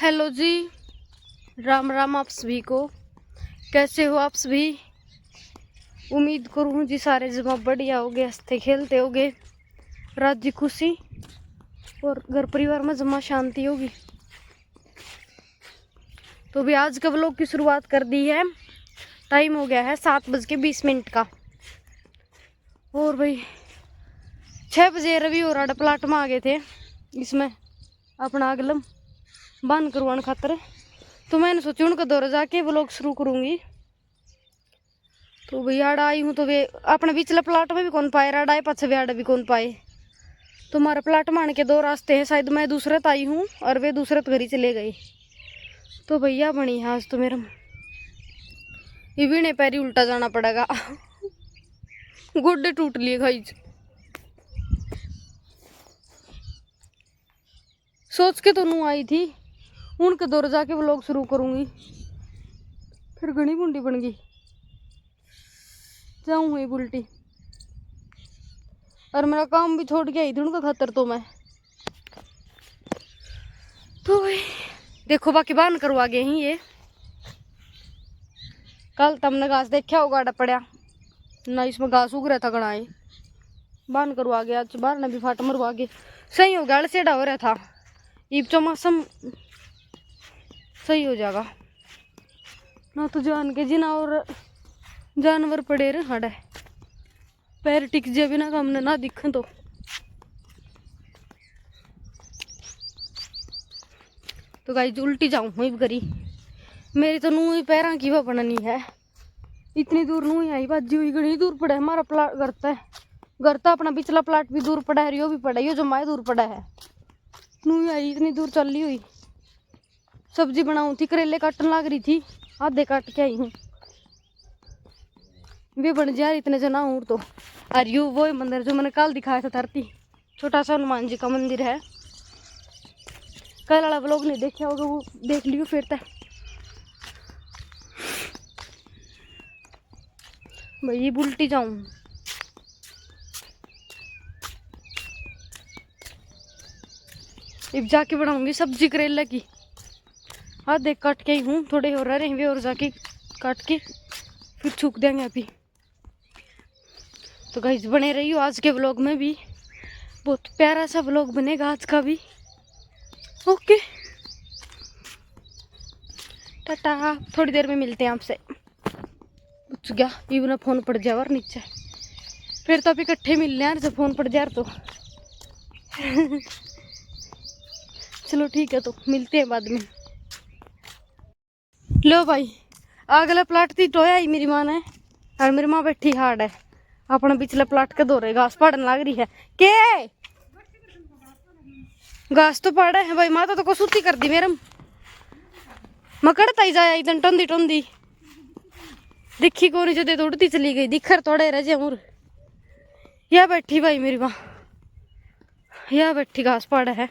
Hello जी, राम राम आप सभी को। कैसे हो आप सभी? उम्मीद करूँ जी सारे जमा बढ़िया होगे, हंसते खेलते होगे, राज्य खुशी और घर परिवार में जमा शांति होगी। तो भी आज का व्लॉग की शुरुआत कर दी है। टाइम हो गया है 7:20 का। और भाई 6 बजे रवि और आड़ा प्लाट में आ गए थे, इसमें अपना अगलम बंद करवाने खातर। तो मैंने सोची उनका दौरा जाके व्लॉग शुरू करूँगी। तो भैया आड़ा आई हूँ तो वे अपने बीचले प्लाट में भी कौन पाए, राडा आए पाछे वे आड़ा भी कौन पाए। तो हमारे प्लाट मान के 2 रास्ते हैं, शायद मैं दूसरे तो आई हूँ और वे दूसरे तो घर ही चले गए। तो भैया बनी है आज तो मेरा ये भी नहीं पैरी उल्टा जाना पड़ेगा। गुड्डे टूट लिए भाई। सोच के तो नू आई थी उनके दौर जाके व्लॉग शुरू करूंगी, फिर घनी बुंडी बन गई जाऊँ हुई बुलटी। और मेरा काम भी छोड़ के आई थी उनका खातर। तो मैं तो भाई देखो बाकी बांध करवा गए ही ये। कल तुमने घास देखा होगा आड़ा पड़ा ना, इसमें घास उग रहा था घना ही। बांध करवा गया आज, बाहर ने भी फाट मरवा गए। सही हो गया, अलसेड़ा हो रहा था। ईब तो मौसम सही हो जाएगा ना। तो जान के जिना और जानवर पड़े रहे हड़ा पैर टिक जाए बिना काम ना दिख। तो गाइस उल्टी जाऊँ हुई करी मेरी तो नू ही पैर की वह बननी है। इतनी दूर नू ही आई बाजी हुई, घनी दूर पड़ा है हमारा प्लाट। घर तो अपना पिछला प्लाट भी दूर पड़ा है, यो भी पड़ा है, यो जो माए दूर पड़ा है। नू ही आई इतनी दूर चल ली हुई। सब्जी बनाऊँ थी, करेले काटने लग रही थी, आधे काट के आई हूँ। वे बन जा इतने जना हूँ तो। और यू वो मंदिर जो मैंने कल दिखाया था धरती, छोटा सा हनुमान जी का मंदिर है। कल वाला व्लॉग नहीं देखा होगा वो देख लियो फिर तक। भाई बुलटी जाऊं अब जाके बनाऊंगी सब्जी करेला की। हाँ देख काट के ही हूँ, थोड़े हो रहे हैं और जाके काट के फिर छूक देंगे अभी। तो गाइस बने रहियो आज के व्लॉग में भी, बहुत प्यारा सा व्लॉग बनेगा आज का भी। ओके टाटा, थोड़ी देर में मिलते हैं आपसे। पूछ गया इवन फोन पड़ जाए और नीचे फिर तो अभी इकट्ठे मिल रहे हैं जब फोन पड़ जाए तो। चलो ठीक है, तो मिलते हैं बाद में। लो भाई अगला प्लाट थी टोया ही मेरी माँ ने, और मेरी माँ बैठी हार्ड है अपना पिछले प्लाट के दौरे घास पड़ने लग रही है। के घास तो पड़ा है भाई, माता तो को सूती कर दी मेरे मकड़ता ही जाया इतन टोंदी टोंदी दिखी को नहीं जो उड़ती चली गई। दिखर थोड़े रह जाए मुर। यह बैठी भाई मेरी माँ, यह बैठी घास पड़ा है।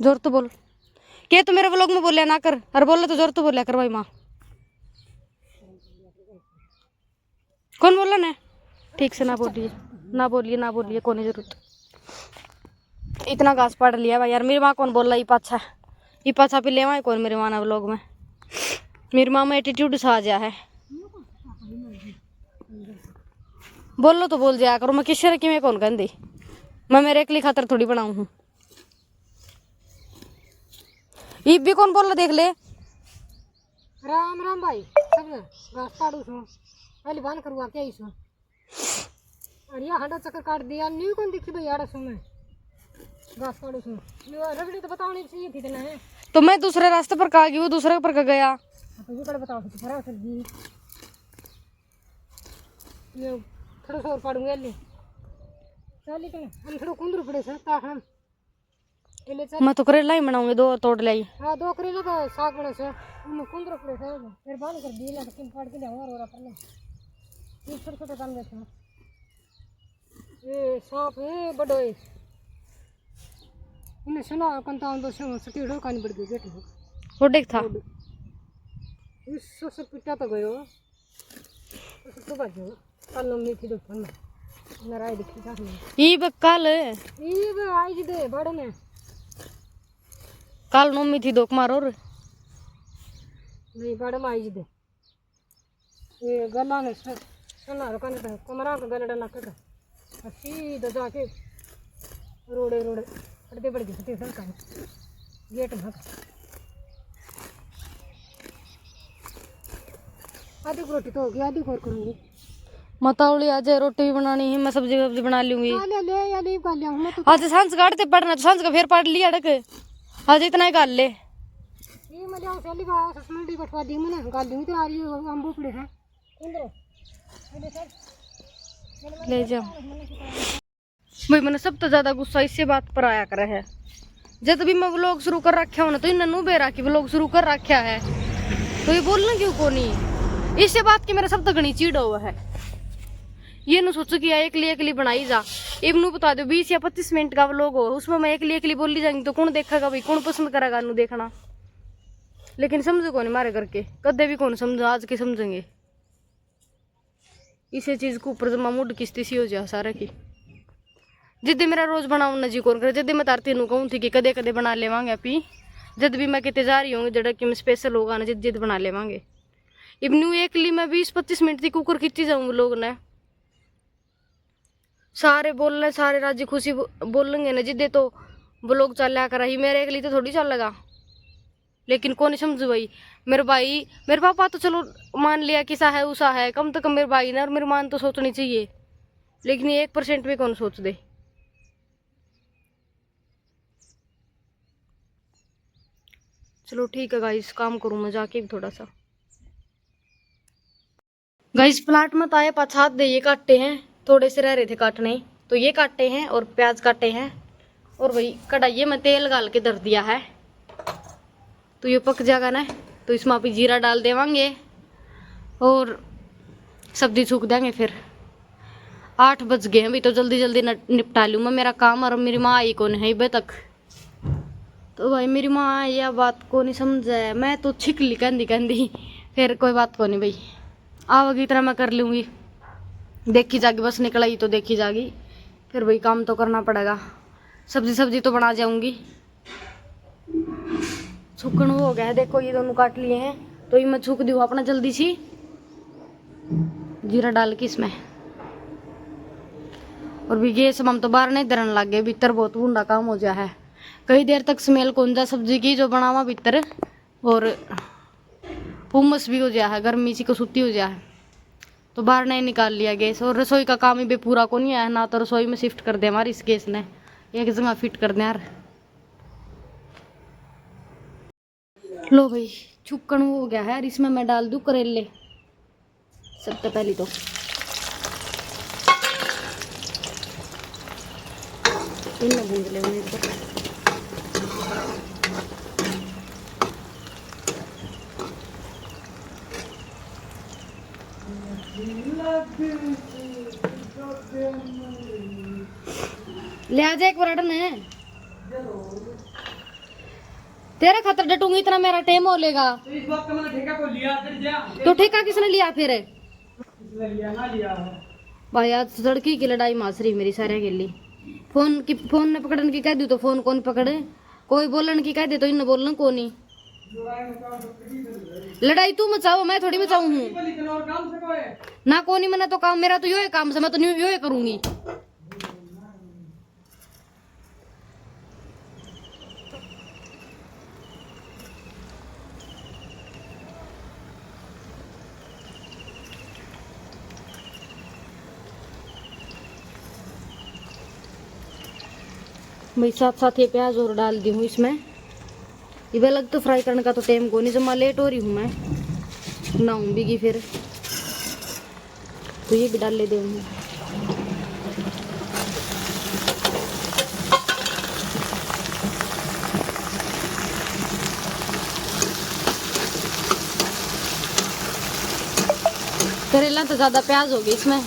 जोर तो बोल के, तो मेरे व्लॉग में बोलिया ना कर, और बोले तो जोर तो बोलिया कर भाई माँ। कौन बोला ना ठीक से ना बोलिए ना बोलिए ना बोलिए, कोई जरूरत। इतना घास पड़ लिया भाई यार, मेरी माँ कौन बोल रहा ये पाछा पे लेवा है कौन मेरे माँ ना व्लॉग में। मेरी माँ में एटीट्यूड सा आ गया है। बोलो तो बोल जाया करो, मैं किसी रखी में कौन कहती, मैं मेरे अकेली खातर थोड़ी बनाऊ हूँ। ये भी कौन बोल रहा देख ले। राम राम भाई सब घास काटू छो पहले बांध करवा के आई छो। और ये हंडा चक्कर काट दिया न्यू कौन दिखी भाई आड़ा छो मैं घास काटू छो। रगड़ी तो बताओ नहीं चाहिए थी ना है, तो मैं दूसरे रास्ते पर कहा गई, वो दूसरे पर का गया। तो ये कड़े बताओ तो खरा सब्जी ये थोड़ा सा और पाड़ूंगा ले चल। लेकिन हम थोड़ा कुंदरू पड़े से ता हम ले चल। मैं तो करेला ही बनाऊंगी, 2 तोड़ लाई। हां 2 करेला का साग बने से हम कुंदरू पड़े से फिर बांध कर दिए ना तो किन काट के ले और अपन ये छोटे छोटे काम देते हैं। ये सांप है बड़ो है इन्हें सुना कंता तो सटी ढो कानी पड़ गई बेटी वो देख था इस सब पिटा तो गयो तो बाजू कल में थी दोपहर में नराई दिखी था ई कल ये आई जी दे बड़े में कल नौमी थी दोक मारो और नहीं बड़े में आई जी दे ये गला ने सुना रुका नहीं था कमरा का गला डाला कर सीधा जाके रोड़े रोड़े पड़ते पड़ गए सर का गेट में आधी रोटी तो होगी आधी और करूँगी मतावली आज रोटी भी बनानी है मैं सब्जी वब्जी बना लूंगी ले या नहीं कर लिया मैं तो आज सांझ काटते पड़ना तो सांझ का फिर पढ़ लिया डक आज इतना ही कर ले ये मैं जाऊँ चली गया ससुर डी बटवा दी मैंने गाल दूँ तो आ रही है अम्बू पड़े हैं ले जाओ भाई मैंने सब तो ज्यादा गुस्सा इसी बात पर आया करे है जब भी मैं व्लॉग शुरू कर रखा हूं ना तो इन्हें बेरा की व्लॉग शुरू कर रखा है तो ये बोलना क्यों को नहीं इसी बात की मेरा सब तक गणी चीड़ हुआ है ये न सोचो कि एक ली बनाई जा इबनू बता दो 20 या 25 मिनट का व्लॉग हो उसमें मैं एक ली बोली जाएंगी तो कौन देखेगा भाई कौन पसंद करेगा नू देखना लेकिन समझो कौन मारे करके कदे भी कौन समझो आज के समझेंगे इसी चीज के ऊपर जमा मुड किस्ती सी हो जाए सारा की जिद्दे मेरा रोज बनाऊ ना जी कौन करे जिद्दे मैं तारती नू कहूँ थी कि कदे कदे बना लेवांगे अपी जब भी मैं कितने जा रही हूँ जड़ा कि मैं स्पेशल होगा ना जिद जिद बना लेवांगे इबनू एक ली मैं 20-25 मिनट की कुकर खींची जाऊंगी लोग ने सारे बोल रहे सारे राजी खुशी बोलेंगे ना जिद्दे तो वो लोग चल कर ही मेरे एक ली तो थोड़ी चल लगा लेकिन कौन समझो भाई मेरे पापा तो चलो मान लिया कि सा है उसा है कम तो कम मेरे भाई ने और मेरी मान तो सोचनी चाहिए लेकिन ये 1% भी कौन सोच दे चलो ठीक है गाइस काम करूँ मैं जाके भी थोड़ा सा गाइस प्लाट में तो आए पछात दे ये काटे हैं थोड़े से रह रहे थे काटने तो ये काटे हैं और प्याज काटे हैं और वही कढ़ाई में तेल डाल के धर दिया है तो ये पक जाएगा ना तो इसमें आप जीरा डाल देवांगे और सब्जी छूक देंगे फिर 8 बज गए हैं अभी तो जल्दी जल्दी निपटा लूँ मैं मेरा काम और मेरी माँ आई कौन है अभी तक तो भाई मेरी माँ यह बात को नहीं समझा मैं तो छिकली कहती फिर कोई बात को नहीं भाई आवागी तरह मैं कर लूँगी देखी जागी बस निकल आई तो देखी जागी फिर भाई काम तो करना पड़ेगा सब्जी तो बना जाऊंगी छुकन हो गया है देखो ये दोनों काट लिए हैं तो ये मैं छूक दूँ अपना जल्दी सी जीरा डाल के इसमें और भी ये सब हम तो बाहर नहीं धरन लग गए भीतर बहुत बूंदा काम हो जा है कई देर तक स्मेल कौन जा सब्जी की जो बनावा भीतर और हुमस भी हो जा है गर्मी सी को सूती हो जा है तो बाहर नहीं निकाल लिया गैस और रसोई का काम ही पूरा को नहीं आया ना तो रसोई में शिफ्ट कर दे हमारी इस गैस ने एक जगह फिट कर दे यार लो भाई छुक्कन हो गया है इसमें मैं डाल दूँ करेले सबसे पहले तो इन्हें भूंज ले ले आ जा एक बार है तेरे खतर डटूंगी इतना मेरा टाइम हो लेगा तो इस बात का मैंने ठेका को लिया फिर जा तो ठेका किसने लिया फिर इसने लिया ना लिया है भाई आज सड़की की लड़ाई मास रही मेरी सारे के लिए फोन ने पकड़ने की कह दी तो फोन कौन पकड़े कोई बोलन की कह दे तो इन्हें बोलना कौन नहीं लड़ाई तू मचाओ मैं थोड़ी मचाऊ हूँ ना कौन ही मना तो काम मेरा तो यो है काम से मैं तो यो है करूंगी मैं साथ साथ ये प्याज और डाल दी हूँ इसमें ये अलग तो फ्राई करने का तो टाइम को नहीं जमा लेट हो रही हूँ मैं नहाऊंगी फिर तो ये भी डाल ले दूँगी करेला तो ज़्यादा प्याज होगी इसमें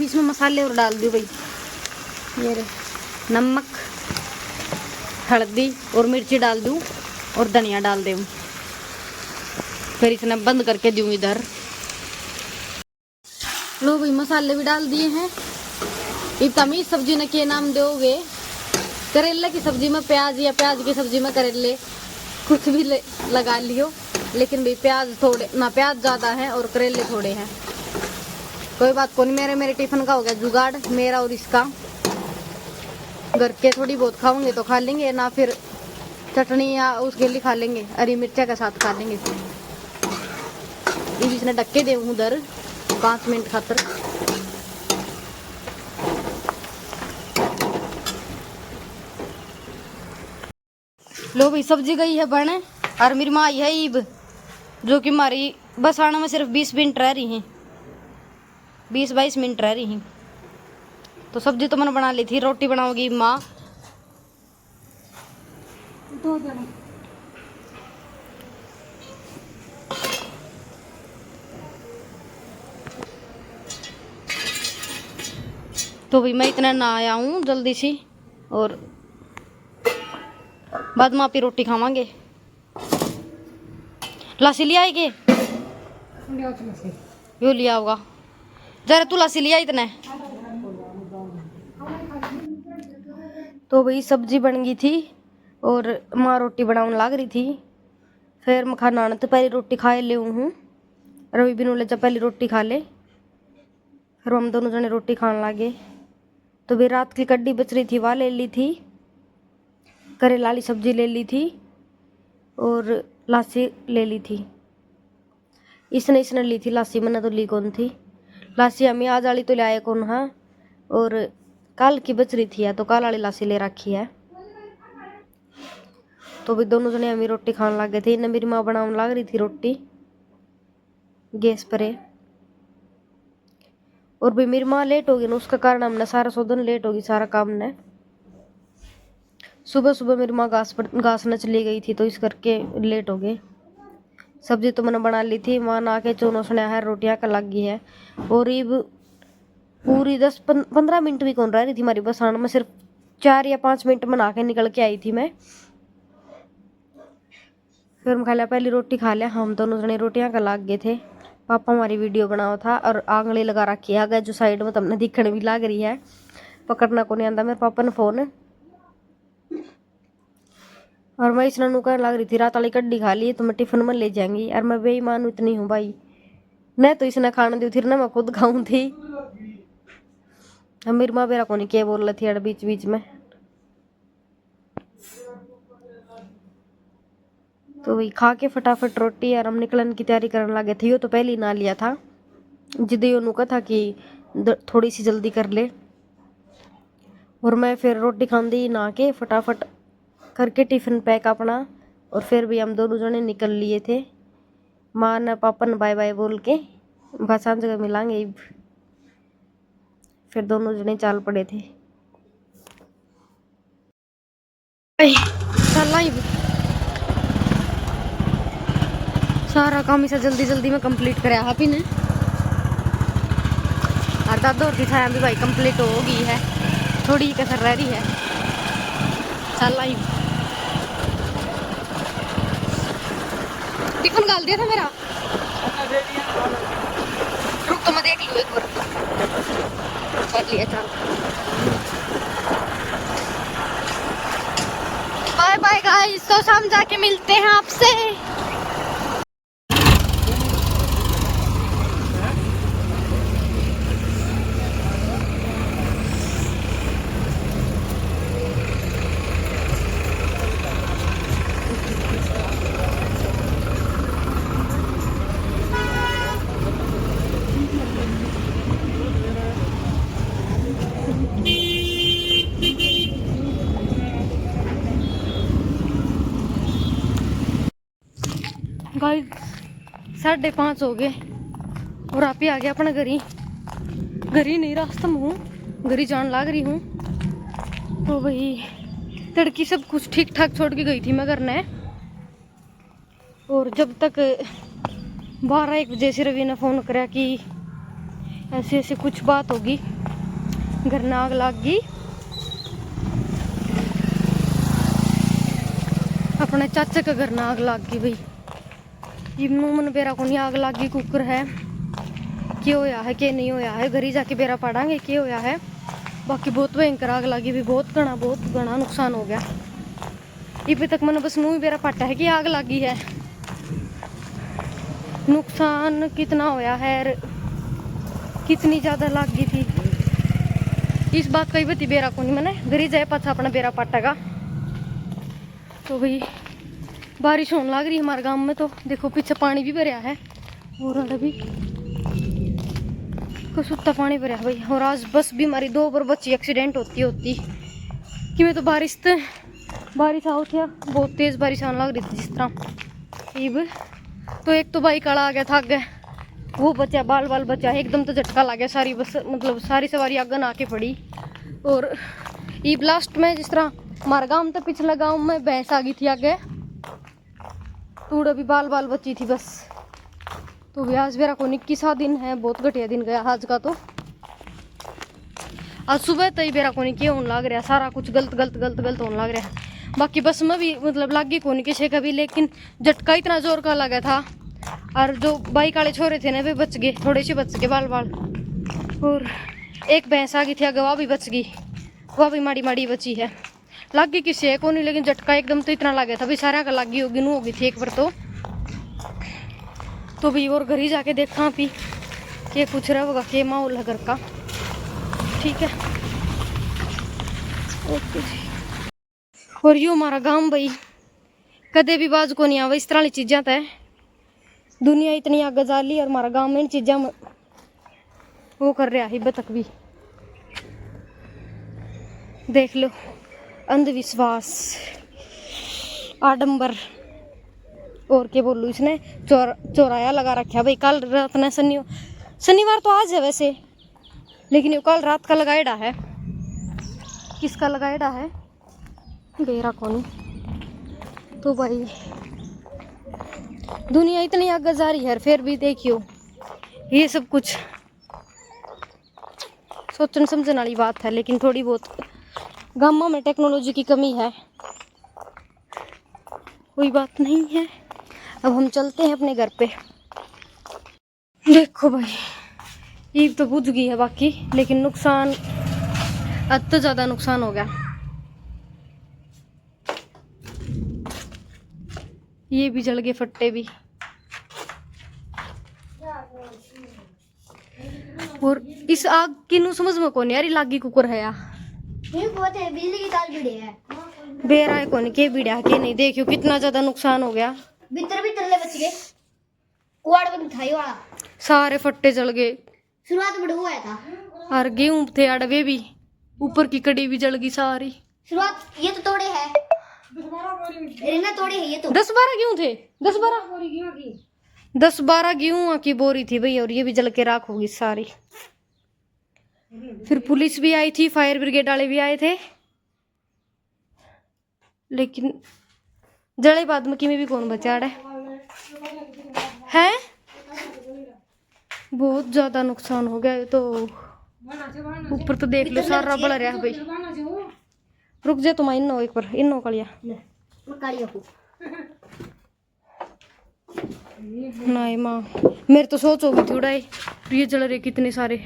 भी इसमें मसाले और डाल दूँ भाई। ये रे, नमक, हल्दी और मिर्ची डाल दूँ और धनिया डाल दूँ। फिर इसे बंद करके दूँ इधर। लो भाई मसाले भी डाल दिए हैं। इब तमीज सब्जी ने के नाम दोगे? करेले की सब्जी में प्याज या प्याज की सब्जी में करेले कुछ भी लगा लियो, लेकिन भाई प्याज थोड़े ना, प्याज ज्यादा है और करेले थोड़े हैं। कोई बात को नहीं, मेरे टिफिन का हो गया जुगाड़, मेरा और इसका। घर के थोड़ी बहुत खाओगे तो खा लेंगे, ना फिर चटनी या उसके लिए खा लेंगे, हरी मिर्चा के साथ खा लेंगे। इसने ढक्के दे उधर 5 मिनट खातर। लो भाई सब्जी गई है बने और मेरी माँ आई है ईब, जो कि हमारी बस आने में सिर्फ 20 मिनट रह रही हैं, 20-22 मिनट रह रही हैं। तो सब्जी तो मैंने बना ली थी, रोटी बनाओगी माँ। 2 जने। तो भाई मैं इतना ना आया हूँ जल्दी सी, और बाद में आप ही रोटी खावांगे। लासी लिया है के यो लिया होगा, जरा तू लासी लिया इतना। तो भाई सब्जी बन गई थी और माँ रोटी बनाने लग रही थी। फिर मैं खाना आना तो पहले रोटी खाए ले हूँ। रवि भी ले जब पहले रोटी खा ले, फिर हम दोनों जने रोटी खाने लगे। तो भी रात की कड्डी बच रही थी, वह ले ली थी, करेला वाली सब्जी ले ली थी और लासी ले ली थी। इसने ली थी लासी, मैंने तो ली कौन थी लासी। हमें आज वाली तो ले आए कौन है, और कल की बच रही थी, या तो कल वाली लासी ले रखी है। तो भी दोनों जने हमें रोटी खाने लग गए थे। इन्हें मेरी माँ बनाने लग रही थी रोटी गैस पर। और भी मेरी माँ लेट होगी ना, उसका कारण हमने सारा सोदन लेट होगी सारा काम ने। सुबह सुबह मेरी माँ घास न चली गई थी, तो इस करके लेट हो गए। सब्जी तो मैंने बना ली थी, माँ ना के चोनो सुना है, रोटियां का लग गई है। और अब पूरी 10-15 मिनट भी कौन रह रही थी हमारी बस आने में, सिर्फ 4 या 5 मिनट में नहा के निकल के आई थी मैं। फिर हम खा लिया, पहली रोटी खा लिया। हम दोनों जने रोटियां का लग गए थे। पापा हमारी वीडियो बनाओ था और आंगली लगा रखी है जो साइड में तुमने दिखने भी लग रही है, पकड़ना को नहीं आंदा मेरे पापा ने फोन। और मैं इसने नुकन लग रही थी, रात वाली कड्डी खा ली तो मैं टिफिन में ले जाएंगी। और मैं बेईमान इतनी हूँ भाई, न तो इसने खाने दी थी ना मैं खुद खाऊं थी। मेरी माँ मेरा को नहीं क्या बोल रही थी बीच बीच में। तो वही खा के फटाफट रोटी और हम निकलने की तैयारी करने लगे थे। यो तो पहले ही ना लिया था, जिद यो नुका था कि थोड़ी सी जल्दी कर ले। और मैं फिर रोटी खांदी ना के फटाफट करके टिफिन पैक अपना, और फिर भी हम दोनों जने निकल लिए थे। माँ ने पापा ने बाय बाय बोल के बस सांझ जगह मिलांगे। फिर दोनों जने चाल पड़े थे। सारा काम इसे जल्दी जल्दी में कंप्लीट कराया हापी ने। आधा दौर की छाया भी भाई कंप्लीट हो गई है, थोड़ी कसर रह रही है। चल आई टिफिन डाल दिया था मेरा, रुक तो मैं देख लूँ एक बार। कर लिया, चल बाय बाय गाइस। तो शाम जाके मिलते हैं आपसे। गाइस 5:30 हो गए और आप ही आ गया अपना घरी नहीं, रास्ते में हूँ, घरी जान लाग रही हूँ। तो भाई तड़की सब कुछ ठीक ठाक छोड़ के गई थी मैं घर ने। और जब तक 12-1 बजे से रवि ने फ़ोन करा कि ऐसी ऐसी कुछ बात होगी, घर में आग लग गई। अपने चाचा के घर में आग लग गई भाई। इमनू मन बेरा को नहीं आग लग गई कुकर है, क्या होया है क्या नहीं होया है, घर ही जाके बेरा पड़ांगे क्या होया है। बाकी बहुत भयंकर आग लगी भी, बहुत घना नुकसान हो गया। इबे तक मैंने बस मुँह ही बेरा पाटा है कि आग लगी है। नुकसान कितना होया है, कितनी ज्यादा लग गई थी, इस बात का ही बती बेरा को नहीं मैंने, घर ही जाए पाछा अपना बेरा पाटेगा। तो भाई बारिश होने लग रही है हमारे गांव में, तो देखो पीछे पानी भी भरया है और अभी कसुत्ता पानी भरया भाई। और आज बस भी हमारी 2 बार बच्ची एक्सीडेंट होती कि मैं तो बारिश आओ थी, बहुत तेज बारिश आने लग रही थी जिस तरह। इब तो एक तो बाइक वाला आ गया था आगे, वो बचा बाल बचा, एकदम तो झटका लग गया, सारी बस मतलब सारी सवारी आगे आके पड़ी। और इब लास्ट में जिस तरह हमारे गाँव में तो पिछला गाँव में भैंस आ गई थी आगे, तो अभी बाल बची थी बस। तो भी आज मेरा को 21वां दिन है, बहुत घटिया दिन गया आज का। तो आज सुबह तक मेरा को क्या होने लग रहा, सारा कुछ गलत होने लग रहा है। बाकी बस में भी मतलब लग गई कोनी किसी का भी, लेकिन झटका इतना जोर का लगा था। और जो बाइक वाले छोरे थे ना वे बच गए, थोड़े से बच गए बाल। और एक भैंस आ गई थी आगे, वह भी बच गई, वह भी माड़ी बची है। लग गई किसी को नहीं, लेकिन झटका एकदम तो इतना लगा था भी, सारा का लग गई होगी, नू होगी थी एक बार तो भी। और घर ही जाके देखा भी के कुछ रहा होगा, के माहौल है घर का। ठीक है, ओके जी। और यूँ हमारा गांव भाई कदे भी बाज को नहीं आवा, इस तरह की चीज़ें तो है। दुनिया इतनी आगे जा ली और हमारा गांव में इन चीज़ों में वो कर रहा है तक भी। देख लो, अंधविश्वास, आडंबर, और क्या बोलूँ, इसने चौराया लगा रखा भाई। कल रात ने शनिवार तो आज है वैसे, लेकिन ये कल रात का लगाएड़ा है। किसका लगाएड़ा है बेरा कौन। तो भाई दुनिया इतनी आगे जा रही है, फिर भी देखियो ये सब कुछ सोचने समझने वाली बात है। लेकिन थोड़ी बहुत गांवों में टेक्नोलॉजी की कमी है, कोई बात नहीं है। अब हम चलते हैं अपने घर पे। देखो भाई ईद तो बुझ गई है बाकी, लेकिन नुकसान अब तो ज्यादा नुकसान हो गया। ये भी जल गए फट्टे भी। और इस आग की नु समझ में कौन यार लागी कुकर है या बिजली की तार भिड़े है, बेरा है कौन के बिड़ा के नहीं। देखियो कितना ज्यादा नुकसान हो गया। भीतर ले बच गए, कुआड़ में मिठाई वाला सारे फट्टे जल गए। शुरुआत में हुआ था, और गेहूं थे अड़वे भी, ऊपर की कड़ी भी जल गई सारी। शुरुआत ये तो तोड़े है, रेना तोड़े है ये तो। 10-12 गेहूं थे, 10-12 गेहूं की बोरी थी भाई, और ये भी जल के राख होगी सारी। फिर पुलिस भी आई थी, फायर ब्रिगेड वाले भी आए थे, लेकिन जड़े बाद में किमें भी कौन बचा है। बहुत ज्यादा नुकसान हो गया। तो ऊपर तो देख लो सारा बड़ा रहा भाई। रुक जा तुम इन्नो एक बार, इन्नो कालिया नहीं माँ, मेरे तो सोच होगी थी उड़ाई, ये जल रहे कितने सारे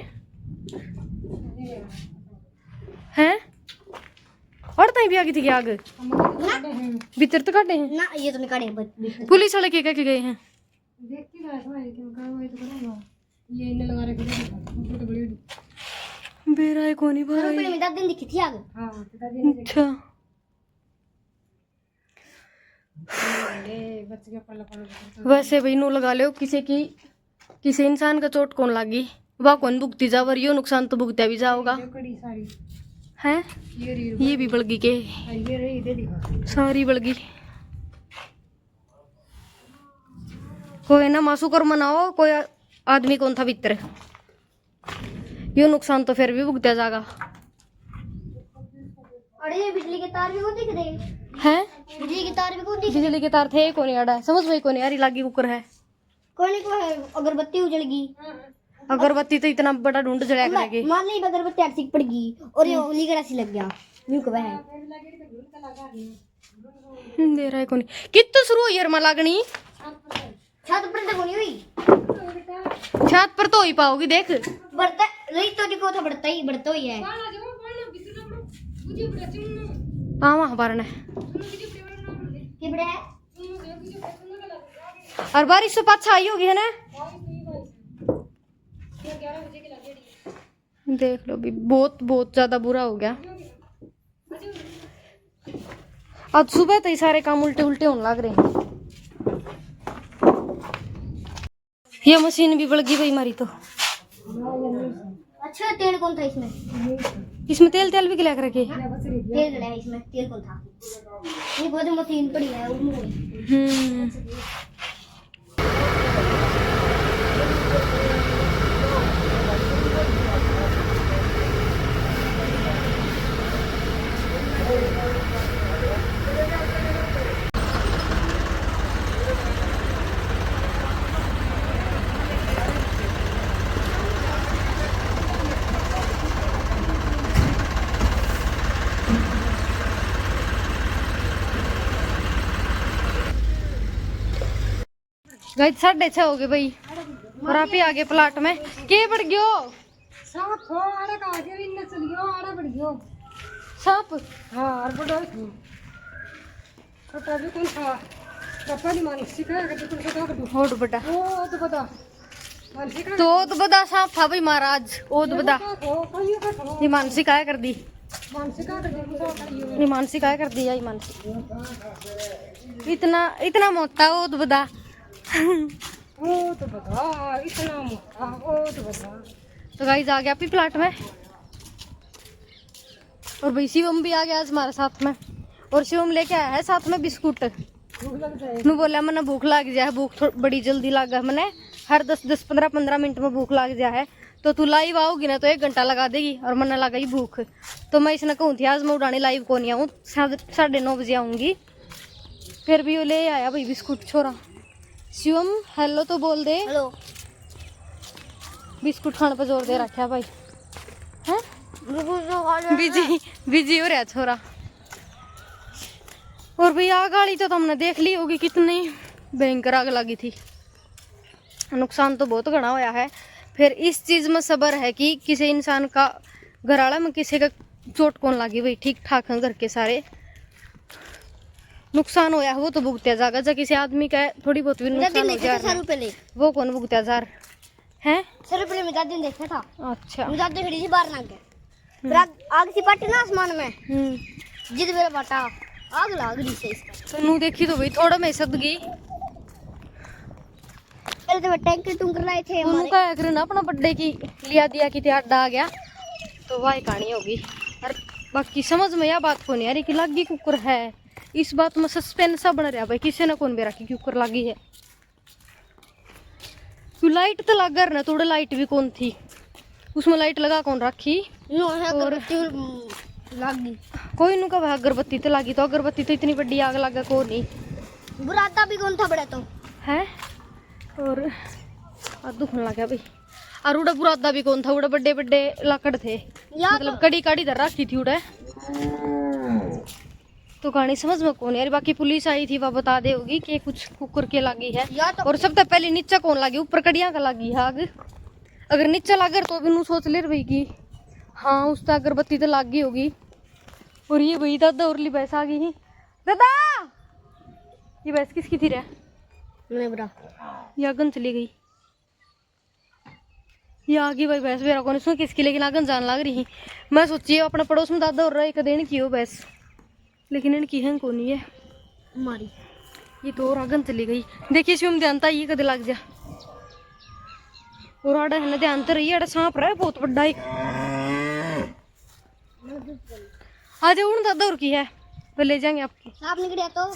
हैं। और तई भी आ गई थी आग भीतर तो काटे हैं ना, ये तो नहीं काटे। पुलिस वाले के गए हैं। बेरा है कौन ही भरा है। में 10 दिन दिखी थी आग। अच्छा वैसे भाई नो लगा लो, किसी इंसान का चोट कौन लागी वह कौन भुगती जावर, यो नुकसान तो भुगता भी जाओगा है। ये भी बलगी के सारी बलगी। कोई ना मासू कर मनाओ, कोई आदमी कौन था भीतर, यो नुकसान तो फिर भी भुगता जाएगा। अरे बिजली के तार भी कौन दिख रहे हैं, बिजली के तार भी कौन दिख, बिजली के तार थे कौन आड़ा है, समझ भाई कौन यारी लागी कुकर है। कौन को है, अगरबत्ती उजड़ गई, अगरबत्ती तो इतना बड़ा ढूंढ जलाया करेगी। मान ली अगरबत्ती आरसी पड़ गई और ये ओली गड़ा सी लग गया यूं कब है दे रहा है कौन कित्तो शुरू हुई यार लागनी छत पर तो नहीं हुई छत पर तो ही पाओगी देख बढ़ता रही तो देखो था बढ़ता ही है हाँ वहाँ पर है कि बड़ा है और बारिश से पाछा आई होगी है ना। देख लो भी बहुत बहुत ज्यादा बुरा हो गया। आज सुबह तो ही सारे काम उल्टे उल्टे होने लग रहे हैं। ये मशीन भी बढ़ गई भाई हमारी तो। अच्छा तेल कौन था इसमें इसमें तेल तेल भी गिला कर रखे। तेल गड़ा है इसमें तेल कौन था ये बहुत मशीन पड़ी है गाइस 6:30 हो गए भाई और आप ही आगे प्लाट में के बढ़ गयो सांप थो आड़ा का आगे भी न चलियो आड़ा बढ़ गयो सांप। हां और बड़ा थो छोटा भी कौन था पापा ने मान सिखाया कि तू छोटा कर होट बड़ा ओ तो बता मान सिखा तो बदा सांप था भाई महाराज ओद बदा ओ कहियो का थो ये मानसी काय कर दी मान सिखा कर दे तो कहियो ये मानसी काय कर दिया ये मानसी इतना इतना मोटा ओद बदा ओ तो बता इतना मोटा ओ तो बता तो गाइस आ गया आप ही प्लाट में और भाई शिवम भी आ गया आज हमारे साथ में और शिवम लेके आया है साथ में बिस्कुट। भूख लगता है मैं बोला मैंने भूख लग जाए भूख बड़ी जल्दी लग गया मैंने हर 10-15 मिनट में भूख लग जाए तो तू लाइव आओगी ना तो 1 घंटा लगा देगी और मैंने लगा ही भूख तो मैं इसने कहूँ थी आज मैं उड़ाने लाइव को नहीं आऊँ 9:30 बजे आऊँगी फिर भी वो ले आया भाई बिस्कुट छोरा। शिवम हेलो तो बोल दे हेलो बिस्कुट खाने पर जोर दे रखा भाई हैं बिजी बिजी हो रहा छोरा। और भाई आग वाली तो हमने देख ली होगी कितनी भयंकर आग लगी थी नुकसान तो बहुत घना होया है। फिर इस चीज में सबर है कि किसी इंसान का घराड़ा में किसी का चोट कौन लगी भाई ठीक ठाक है घर के सारे नुकसान होया है वो तो भुगत्या जाएगा जब किसी आदमी का थोड़ी बहुत भी नुकसान हो जाए वो कौन भुगत्या जार है सर पहले मैं दादी ने देखा था अच्छा मैं दादी खड़ी थी बाहर ना के फिर आग सी पाटी ना आसमान में जिद मेरा पाटा आग लग रही से इसका तो नू देखी तो भाई थोड़ा मैं सद गई पहले तो टैंकर टूंकर लाए थे उन्होंने हमारे कहा अगर ना अपना बर्थडे की लिया दिया कि अड्डा आ गया तो वही कहानी होगी। और बाकी समझ में यह बात को नहीं आ रही कि लागी कुकर है इस बात में सस्पेंस सा बन रहा भाई किसी ने कौन बेरा की कुकर लागी है क्यों लाइट तो लग रहा थोड़ा लाइट भी कौन थी उसमें लाइट लगा कौन रखी और लग गई कोई नु कहा अगरबत्ती तो लगी तो अगरबत्ती तो इतनी बड़ी आग लगा को नहीं बुरादा भी कौन था बड़ा तो है और दुखने लग गया भाई और उड़ा बुरादा भी कौन था उड़ा बड़े बड़े लाकड़ थे मतलब कड़ी काड़ी धर रखी थी उड़ा तो कहानी समझ में कौन यार बाकी पुलिस आई थी वह बता दे होगी कि कुछ कुकर के लगी है और सबसे पहले नीचे कौन लगी ऊपर कड़िया का लगी है आग अगर नीचे लग तो भी सोच ले रही कि हाँ उस तक अगरबत्ती तो लग गई होगी। और ये वही दादा उरली भैंस आ गई दादा ये भैंस किसकी थी रे नहीं बड़ा ये आगन चली गई ये आ गई भाई भैंस मेरा कौन इसमें किसकी लेकिन आगन जान लग रही मैं सोची अपने पड़ोस में दादा और एक दिन की हो भैंस लेकिन इनकी है कौन है हमारी ये तो और आगन चली गई देखिए शिवम ध्यान था ये कदे लग जा और आड़ा है ध्यान तो रही है सांप रहा है बहुत बड़ा एक आज उन दादा और की है वो ले जाएंगे आपकी सांप निकल तो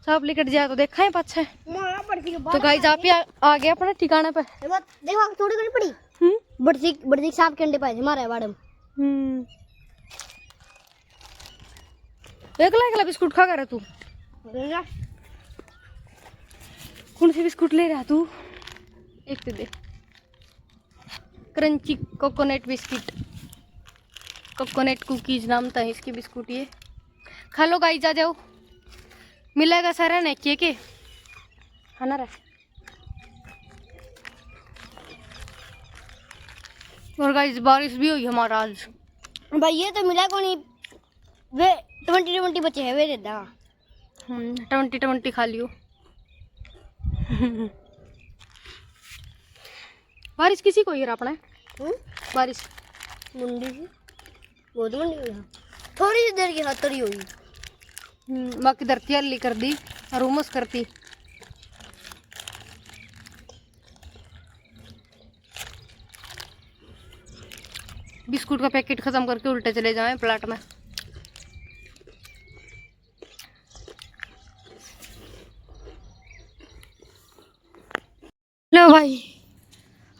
सांप लेकर जाए तो देखा है पाछे मां पड़ती के तो गाइस आप ही आ गए अपने ठिकाने पे देखो थोड़ी घड़ी पड़ी बड़सी सांप के अंडे पाए थे मारे बाड़म एकला एकला बिस्कुट खा कर तू कौन सी बिस्कुट ले रहा तू एक तो दे crunchy coconut biscuit, coconut cookies नाम था इसके बिस्कुट। ये खा लो गाइस, आ जाओ, मिलेगा सारा ने के खाना रहा। और गाइस बारिश भी हुई हमारा आज। भाई ये तो मिला को नहीं, वे 20 बचे हैं, वे दे दा। 20 खा लियो। बारिश किसी को ही रहा अपना बारिश मुंडी की बहुत मुंडी हुई, थोड़ी सी देर की हथौड़ी हुई। बाकी धरती हल्ली कर दी और उमस करती। बिस्कुट का पैकेट खत्म करके उल्टे चले जाएं प्लाट में। लो भाई,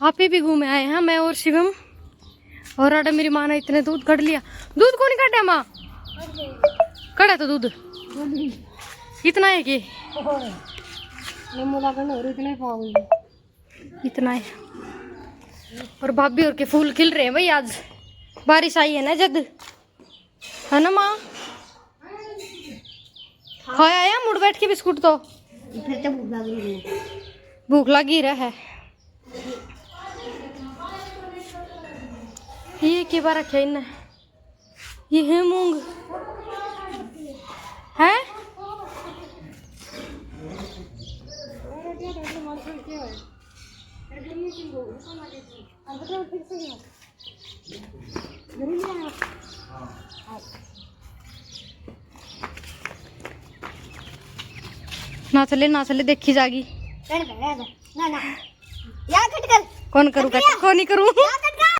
आप ही भी घूमे आए हैं, मैं और शिवम। और आडा मेरी माँ ने इतने दूध कट लिया। दूध कौन काटा माँ? कड़ा तो दूध इतना है कि इतना है। और भाभी और के फूल खिल रहे हैं भाई, आज बारिश आई है ना जद, है ना माँ? खाया या मुड़ बैठ के बिस्कुट तो फिर तो भूख लग रही है। भूख लगी रहा है। ये के बार रखा इन्हें, ये है मूंग है। ना चले देखी जागी। ना ना या कट कर कौन करूँ, कौन नहीं करूँ।